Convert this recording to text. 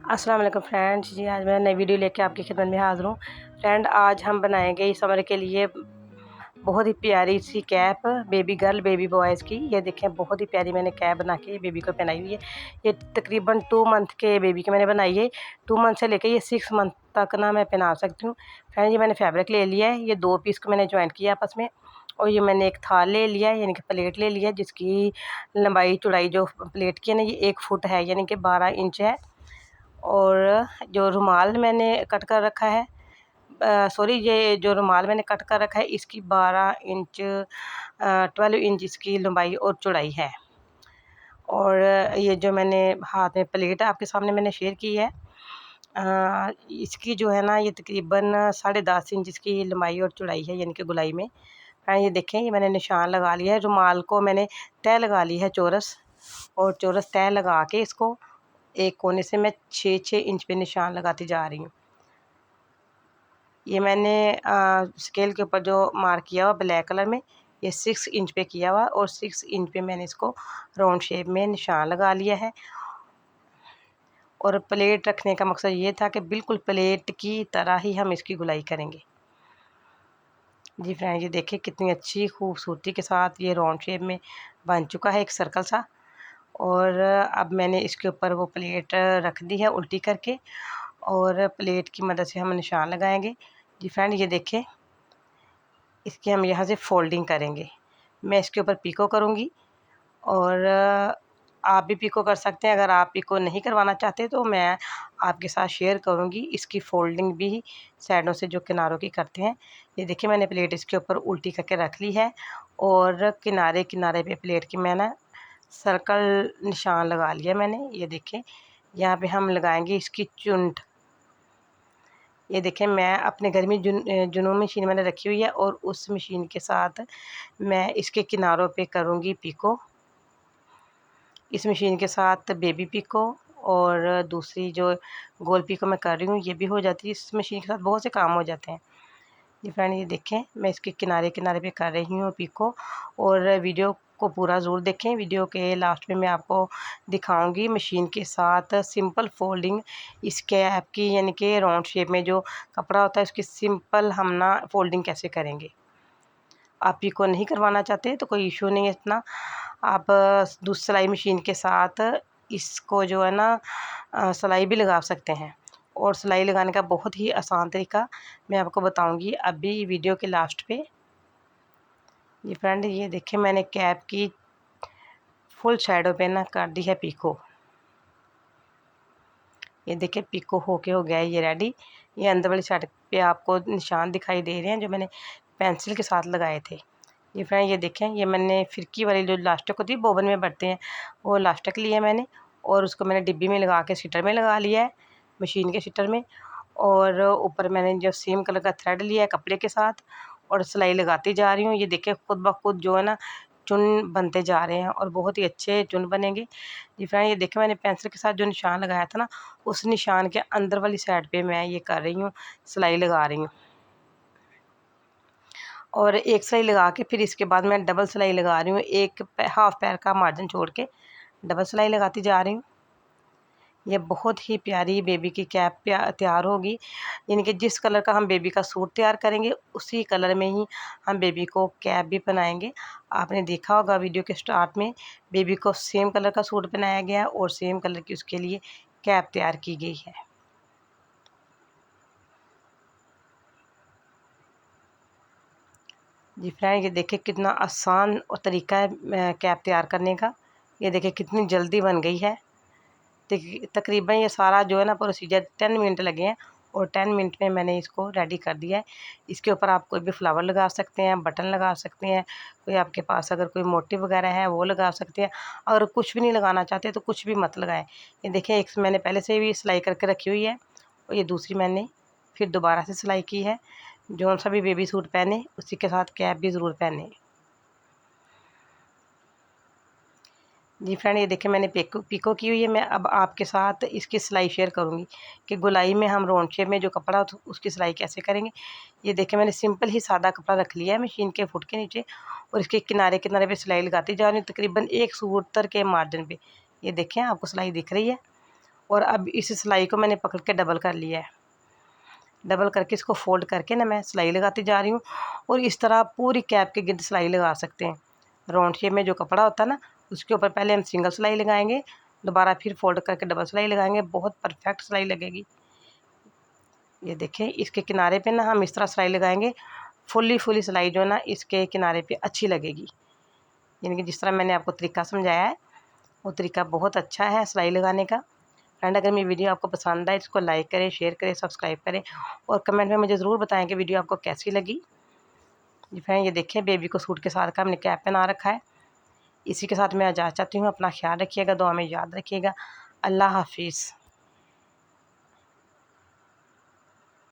अस्सलाम वालेकुम फ्रेंड्स जी, आज मैं नई वीडियो लेके आपकी खिदमत में हाज़िर हूँ। फ्रेंड, आज हम बनाएंगे इस समर के लिए बहुत ही प्यारी सी cap baby girl baby boys की। ये देखें, बहुत ही प्यारी मैंने कैप बना के बेबी को पहनाई हुई है। ये तकरीबन 2 मंथ के बेबी की मैंने बनाई है। 2 मंथ से लेकर ये 6 मंथ तक ना मैं पहना सकती हूँ। फ्रेंड, ये मैंने फैब्रिक ले लिया है। ये 2 पीस को मैंने ज्वाइन किया आपस में, और ये मैंने एक थाल ले लिया है, यानी कि प्लेट ले लिया है, जिसकी लंबाई चौड़ाई जो प्लेट की है ना, ये 1 फुट है, यानी कि 12 इंच है। और जो रुमाल मैंने कट कर रखा है, सॉरी, ये जो रुमाल मैंने कट कर रखा है, इसकी 12 इंच 12 इंच इसकी लंबाई और चौड़ाई है। और ये जो मैंने हाथ में प्लेट आपके सामने मैंने शेयर की है, इसकी जो है ना, ये तकरीबन 10.5 इंच इसकी लंबाई और चौड़ाई है, यानी कि गोलाई में। ये देखें, ये मैंने निशान लगा लिया है। रुमाल को मैंने तय लगा ली है चौरस, और चौरस तय लगा के इसको एक कोने से मैं 6-6 इंच पे निशान लगाती जा रही हूँ। ये मैंने स्केल के ऊपर जो मार्क किया हुआ ब्लैक कलर में, ये 6 इंच पे किया हुआ, और 6 इंच पे मैंने इसको राउंड शेप में निशान लगा लिया है। और प्लेट रखने का मकसद ये था कि बिल्कुल प्लेट की तरह ही हम इसकी गुलाई करेंगे। जी फ्रेंड, ये देखिए कितनी अच्छी खूबसूरती के साथ ये राउंड शेप में बन चुका है, एक सर्कल सा। और अब मैंने इसके ऊपर वो प्लेट रख दी है उल्टी करके, और प्लेट की मदद से हम निशान लगाएंगे। जी फ्रेंड, ये देखें, इसकी हम यहाँ से फोल्डिंग करेंगे। मैं इसके ऊपर पिको करूँगी, और आप भी पिको कर सकते हैं। अगर आप पिको नहीं करवाना चाहते तो मैं आपके साथ शेयर करूँगी इसकी फोल्डिंग भी, साइडों से जो किनारों की करते हैं। ये देखिए, मैंने प्लेट इसके ऊपर उल्टी करके रख ली है, और किनारे किनारे पे प्लेट की मैंने सर्कल निशान लगा लिया मैंने। ये देखें, यहाँ पे हम लगाएंगे इसकी चुंड। ये देखें, मैं अपने घर में जुनून मशीन मैंने रखी हुई है, और उस मशीन के साथ मैं इसके किनारों पे करूँगी पिको। इस मशीन के साथ बेबी पिको, और दूसरी जो गोल पिको मैं कर रही हूँ, ये भी हो जाती है। इस मशीन के साथ बहुत से काम हो जाते हैं। जी फ्रेंड, ये देखें, मैं इसके किनारे किनारे पे कर रही हूँ पिको। और वीडियो को पूरा ज़रूर देखें। वीडियो के लास्ट में मैं आपको दिखाऊंगी मशीन के साथ सिंपल फोल्डिंग इस कैप की, यानी कि राउंड शेप में जो कपड़ा होता है उसकी सिंपल हम ना फोल्डिंग कैसे करेंगे। आप पिको नहीं करवाना चाहते तो कोई इशू नहीं है इतना। आप दूसरी सिलाई मशीन के साथ इसको जो है ना, सिलाई भी लगा सकते हैं। और सिलाई लगाने का बहुत ही आसान तरीका मैं आपको बताऊंगी अभी वीडियो के लास्ट पे। ये फ्रेंड, ये देखें, मैंने कैप की फुल शैडो पे ना कर दी है पिको। ये देखिए, पिको होके हो गया है ये रेडी। ये अंदर वाली साइड पे आपको निशान दिखाई दे रहे हैं जो मैंने पेंसिल के साथ लगाए थे। ये फ्रेंड, ये देखें, ये मैंने फिरकी वाली जो लास्टिक होती है बोबन में बढ़ते हैं, वो लास्टिक लिया मैंने, और उसको मैंने डिब्बी में लगा के सीटर में लगा लिया है, मशीन के सीटर में। और ऊपर मैंने जो सेम कलर का थ्रेड लिया है कपड़े के साथ, और सिलाई लगाती जा रही हूँ। ये देखें, खुद ब खुद जो है ना चुन बनते जा रहे हैं, और बहुत ही अच्छे चुन बनेंगे। जी फ्रेंड, ये देखें, मैंने पेंसिल के साथ जो निशान लगाया था ना, उस निशान के अंदर वाली साइड पे मैं ये कर रही हूँ, सिलाई लगा रही हूँ। और एक सिलाई लगा के फिर इसके बाद मैं डबल सिलाई लगा रही हूँ, एक हाफ पैर का मार्जिन छोड़ के डबल सिलाई लगाती जा रही हूँ। ये बहुत ही प्यारी बेबी की कैप तैयार होगी, यानी कि जिस कलर का हम बेबी का सूट तैयार करेंगे उसी कलर में ही हम बेबी को कैप भी पहनाएंगे। आपने देखा होगा वीडियो के स्टार्ट में बेबी को सेम कलर का सूट पहनाया गया है, और सेम कलर की उसके लिए कैप तैयार की गई है। जी फ्रेंड, ये देखिए कितना आसान और तरीका है कैप तैयार करने का। ये देखिए कितनी जल्दी बन गई है। तकरीबन ये सारा जो है ना प्रोसीजर 10 मिनट लगे हैं, और 10 मिनट में मैंने इसको रेडी कर दिया है। इसके ऊपर आप कोई भी फ्लावर लगा सकते हैं, बटन लगा सकते हैं, कोई आपके पास अगर कोई मोटिव वगैरह है वो लगा सकते हैं। अगर कुछ भी नहीं लगाना चाहते तो कुछ भी मत लगाएं। ये देखें, एक मैंने पहले से भी सिलाई करके रखी हुई है, और ये दूसरी मैंने फिर दोबारा से सिलाई की है। जो सा भी बेबी सूट पहने उसी के साथ कैप भी ज़रूर पहने। जी फ्रेंड, ये देखिए, मैंने पिको की हुई है। मैं अब आपके साथ इसकी सिलाई शेयर करूंगी कि गुलाई में हम राउंड शेप में जो कपड़ा उसकी सिलाई कैसे करेंगे। ये देखिए, मैंने सिंपल ही सादा कपड़ा रख लिया है मशीन के फुट के नीचे, और इसके किनारे किनारे पे सिलाई लगाती जा रही हूँ, तकरीबन 1 सूतर के मार्जिन पे। ये देखें, आपको सिलाई दिख रही है। और अब इस सिलाई को मैंने पकड़ के डबल कर लिया है। डबल करके इसको फोल्ड करके ना मैं सिलाई लगाती जा रही हूँ। और इस तरह पूरी कैप के गिर्द सिलाई लगा सकते हैं। राउंड शेप में जो कपड़ा होता है ना, उसके ऊपर पहले हम सिंगल सिलाई लगाएंगे, दोबारा फिर फोल्ड करके डबल सिलाई लगाएंगे, बहुत परफेक्ट सिलाई लगेगी। ये देखें, इसके किनारे पे ना हम इस तरह सिलाई लगाएंगे, फुली सिलाई जो है ना इसके किनारे पे अच्छी लगेगी। यानी कि जिस तरह मैंने आपको तरीका समझाया है वो तरीका बहुत अच्छा है सिलाई लगाने का। फ्रेंड, अगर मेरी वीडियो आपको पसंद आए इसको लाइक करें, शेयर करें, सब्सक्राइब करें और कमेंट में मुझे ज़रूर बताएं कि वीडियो आपको कैसी लगी। जी फ्रेंड, ये देखें, बेबी को सूट के साथ का हमने कैप पहना रखा है। इसी के साथ मैं इजाज़त चाहती हूँ। अपना ख्याल रखिएगा, दुआ में याद रखिएगा। अल्लाह हाफिज़।